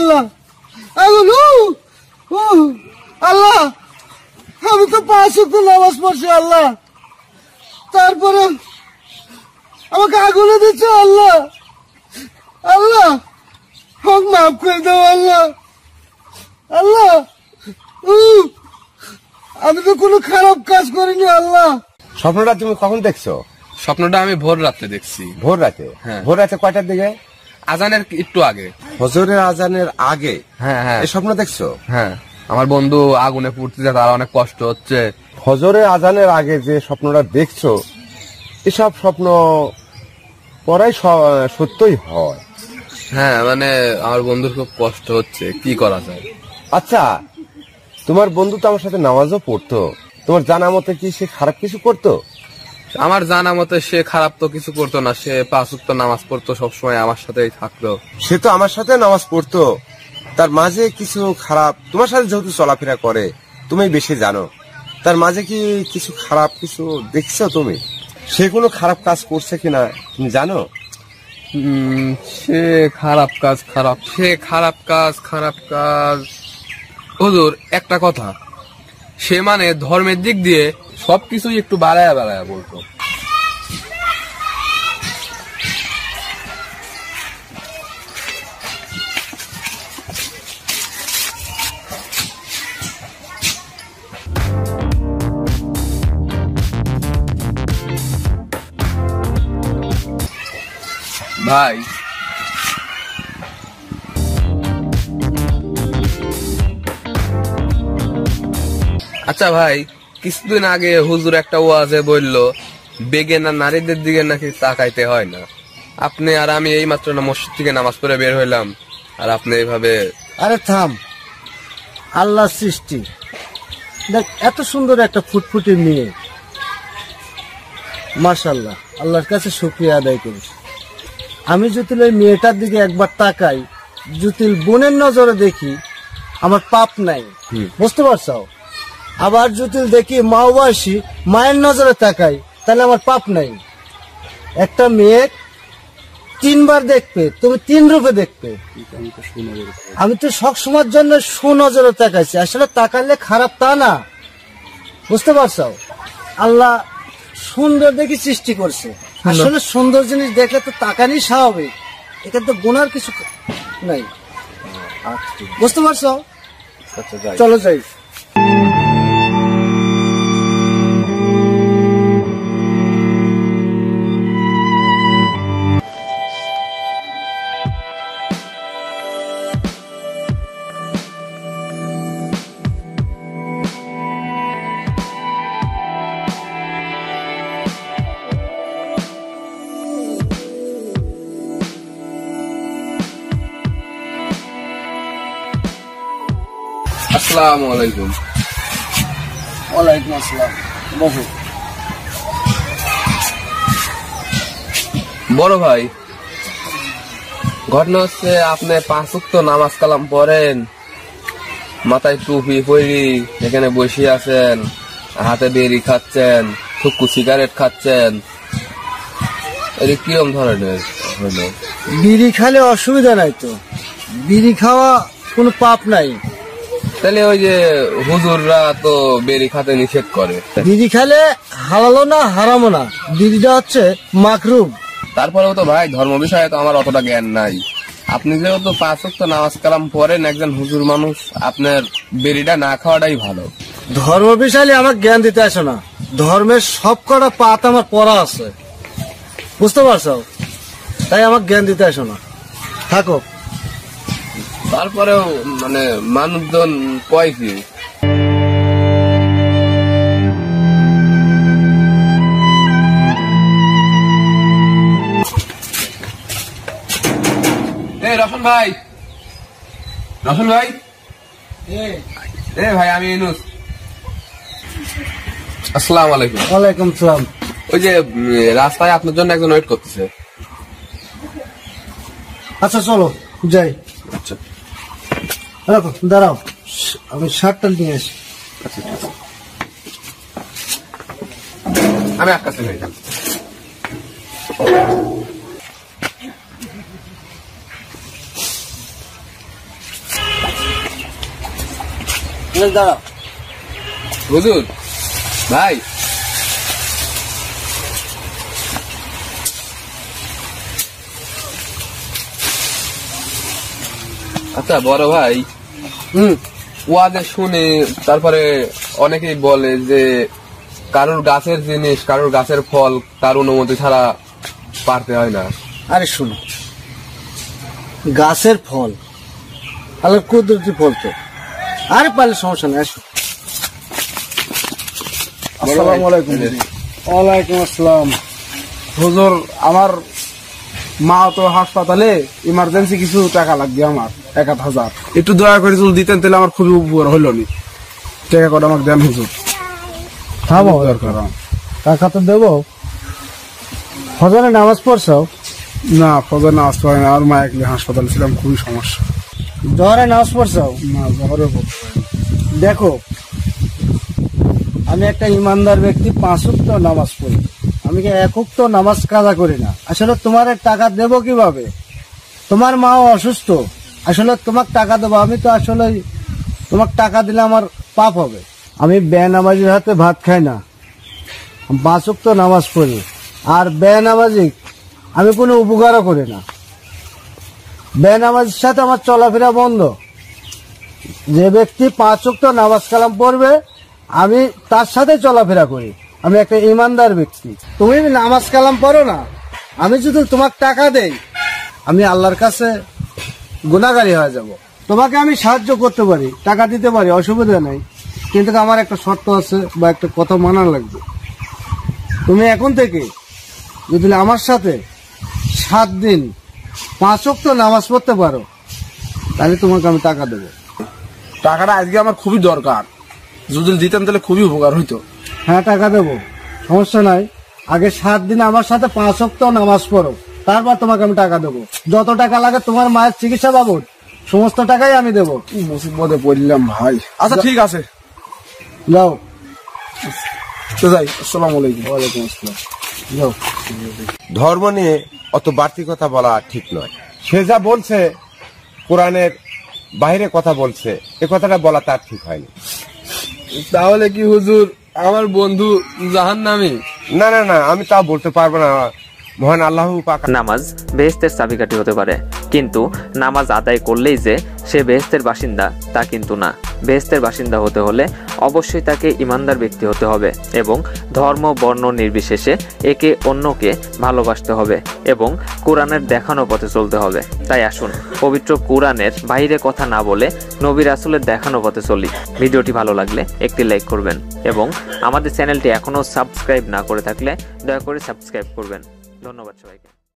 আল্লাহ আগুন আল্লাহ আমি তো 5 ওয়াক্ত নামাজ পড়ছি আল্লাহ তারপরে আমাকে আগুনে দিচ্ছে আল্লাহ আল্লাহ হক মাফ করে দাও আল্লাহ আল্লাহ আমি তো কোনো খারাপ কাজ করিনি আল্লাহ। স্বপ্নটা তুমি কখন দেখছো? স্বপ্নটা আমি ভোর রাতে দেখছি। ভোর রাতে? হ্যাঁ। ভোর রাতে কয়টার দিকে? আজানের একটু আগে, ফজরের আজানের আগে। হ্যাঁ হ্যাঁ। এই স্বপ্ন দেখছো? হ্যাঁ, আমার বন্ধু আগুনে পুড়তেছে, তার অনেক কষ্ট হচ্ছে। ফজরের আজানের আগে যে স্বপ্নটা দেখছো এসব স্বপ্ন পড়াই সত্যই হয়। হ্যাঁ, মানে আমার বন্ধুর খুব কষ্ট হচ্ছে, কি করা যায়? আচ্ছা, তোমার বন্ধু তো আমার সাথে নামাজও পড়তো, তোমার জানা মতে কি সে খারাপ কিছু করতো? আমার জানা মতে সে খারাপ তো কিছু করতো না, সে 5 ওয়াক্ত নামাজ পড়তো, সবসময় আমার সাথেই থাকতো। সে তো আমার সাথে নামাজ পড়তো, তার মাঝে কিছু খারাপ, তোমার সাথে যেহেতু চলাফেরা করে তুমি বেশি জানো, তার মাঝে কি কিছু খারাপ কিছু দেখছো তুমি? সে কোনো খারাপ কাজ করছে কিনা তুমি জানো? সে খারাপ কাজ হুজুর, একটা কথা, সে মানে ধর্মের দিক দিয়ে সবকিছুই একটু বাড়ায়া বাড়ায়া বলতো। ভাই, আচ্ছা ভাই, কিছুদিন আগে হুজুর একটা ওয়াজে বললো বেগেনা নারীদের দিকে নাকি তাকাইতে হয় না। আপনি আর আমি এই মাত্র না মসজিদ থেকে নামাজ পড়ে বের হইলাম, আর আপনি এইভাবে। আরে থাম, আল্লাহ সৃষ্টি, দেখ এত সুন্দর একটা ফুটফুটে মেয়ে, মাশাআল্লাহ, আল্লাহর কাছে শুকরিয়া আদায় করি। আমি যদি ওই মেয়েটার দিকে একবার তাকাই, যদি বোনের নজরে দেখি, আমার পাপ নাই, বুঝতে পারছো? আবার যদি দেখি মাওবাসী মায়ের নজরে তাকাই, তাহলে আমার পাপ নাই। একটা মেয়ে 3 বার দেখবে, তুমি 3 রূপে দেখবে। আমি তো সবসময়ের জন্য সুনজরে তাকাইছি, আসলে তাকালে খারাপ তা না, বুঝতে পারছো? আল্লাহ সুন্দর দেখে সৃষ্টি করছে, আসলে সুন্দর জিনিস দেখলে তো তাকানি স্বাভাবিক, এখানে তো গুনার কিছু নাই, বুঝতে পারছো? চলো যাই। আসসালামু আলাইকুম। ওয়ালাইকুম আসসালাম, বসো। বড় ভাই, ঘটনা হচ্ছে আপনি 5 ওয়াক্ত নামাজ কালাম পড়েন, মাথায় টুপি পরি, এখানে বসে আছেন, হাতে বেরি খাচ্ছেন, থুকু সিগারেট খাচ্ছেন, এটা কিরম ধরনের হলো? বিড়ি খেলে অসুবিধা নাই তো, বিড়ি খাওয়া কোনো পাপ নাই। তাহলে ওই যে হুজুররা তো বেরি খাতে নিষেধ করে, বিড়ি খেলে হালালো না হারামো না, বিড়িটা হচ্ছে মাকরুহ। তারপরেও তো ভাই ধর্ম বিষয়ে তো আমার অতটা জ্ঞান নাই। আপনি যেহেতু 5 ওয়াক্ত নামাজ কালাম পড়েন, একজন হুজুর মানুষ, আপনার বেরিটা না খাওয়াটাই ভালো। ধর্ম বিষয়ে আমার জ্ঞান দিতে আসো না, ধর্মের সব কটা পাত আমার পড়া আছে, বুঝতে পারছো? তাই আমার জ্ঞান দিতে আসো না, থাকো। তারপরেও মানে মানুষজন কয় কি, রশন ভাই, ভাই আমি ইউনুস। আসসালামু আলাইকুম। ওয়ালাইকুম সালাম। ওই যে রাস্তায় আপনার জন্য একজন ওয়েট করতেছে। আচ্ছা চলো যাই। আচ্ছা রাখো, দাঁড়াও, আমি শার্টটা নিয়ে আসি। আচ্ছা, আমি এক কাছে যাই। দাঁড়াও। হুজুর ভাই, আচ্ছা বড় ভাই, ওয়াজে শুনে তারপরে অনেকেই বলে যে কারোর গাছের জিনিস, কারোর গাছের ফল তার অনুমতি ছাড়া পারতে হয় না। আরে শুনো, গাছের ফল আল্লাহর কুদরতি ফল তো, আরে পারলে সমস্যা নেই। আসো। আসসালামু আলাইকুম। ওয়ালাইকুম আসসালাম। হুজুর, আমার মা তো হাসপাতালে, ইমার্জেন্সি কিছু টাকা লাগবে আমার, 1,000 একটু দয়া করে যদি দিতেন তাহলে আমার খুবই উপকার হইল নি। টাকা কটা আমাকে দেন হুজুর, থামো, দরকার আমার। টাকা তো দেবো। ফজরে নামাজ পড়ছো? না, ফজর নামাজ পড়ে না, আমার মা একলি হাসপাতালে ছিলাম, খুবই সমস্যা। জহরে নামাজ পড়ছো? না, জহরে পড়তে পারি না। দেখো, আমি একটা ইমানদার ব্যক্তি, 5 ওয়াক্ত নামাজ পড়ি, আমি কি 1 ওয়াক্ত নামাজ কাজা করি না। আসলে তোমার টাকা দেবো কিভাবে? তোমার মাও অসুস্থ, আসলে তোমাকে টাকা দেবো আমি তো, আসলে তোমাকে টাকা দিলে আমার পাপ হবে। আমি বেনামাজির হাতে ভাত খাই না, 5 ওয়াক্ত নামাজ পড়ি, আর বেনামাজি আমি কোনো উপকারও করি না। বেনামাজির সাথে আমার চলাফেরা বন্ধ। যে ব্যক্তি 5 ওয়াক্ত নামাজ কালাম পড়বে আমি তার সাথে চলাফেরা করি, আমি একটা ইমানদার ব্যক্তি। তুমি নামাজ কালাম পড়ো না, আমি যদি তোমাকে টাকা দেই আমি আল্লাহর কাছে গুনাহগারী হয়ে যাব। তোমাকে আমি সাহায্য করতে পারি, টাকা দিতে পারি, অসুবিধা নেই, কিন্তু আমার একটা শর্ত আছে বা একটা কথা মানা লাগবে। তুমি এখন থেকে যদি আমার সাথে 7 দিন 5 ওয়াক্ত নামাজ পড়তে পারো তাহলে তোমাকে আমি টাকা দেবো। টাকাটা আজকে আমার খুবই দরকার, যদি দিতেন তাহলে খুবই উপকার হইতো। হ্যাঁ, টাকা দেবো, সমস্যা নাই। আগে 7 দিন আমার সাথে 5 ওয়াক্ত নামাজ পড়ো, তারপর তোমাকে আমি টাকা দেবো। যত টাকা লাগে তোমার মায়ের চিকিৎসা বাবদ সমস্ত টাকাই আমি দেবো। কি মুসিবতে পড়লাম ভাই। আচ্ছা ঠিক আছে, যাও। তো যাই। আসসালামু আলাইকুম। ওয়ালাইকুম আসসালাম। যাও। ধর্ম নিয়ে অত বাড়তি কথা বলা ঠিক নয়। সে যা বলছে কোরআনের বাইরে কথা বলছে, এ কথাটা বলা তার ঠিক হয়নি। তাহলে কি হুজুর আমার বন্ধু জাহান্নামী? না না না, আমি তা বলতে পারবো না। মহান আল্লাহ পাক নামাজ বেহেশতের চাবিকাঠি হতে পারে, কিন্তু নামাজ আদায় করলেই যে সে বেহেশতের বাসিন্দা তা কিন্তু না। বেহেশতের বাসিন্দা হতে হলে অবশ্যই তাকে ইমানদার ব্যক্তি হতে হবে এবং ধর্ম বর্ণ নির্বিশেষে একে অন্যকে ভালোবাসতে হবে এবং কোরআনের দেখানো পথে চলতে হবে। তাই আসুন পবিত্র কোরআনের বাইরে কথা না বলে নবী রাসূলের দেখানো পথে চলি। ভিডিওটি ভালো লাগলে একটি লাইক করবেন এবং আমাদের চ্যানেলটি এখনো সাবস্ক্রাইব না করে থাকলে দয়া করে সাবস্ক্রাইব করবেন। ধন্যবাদ সবাইকে।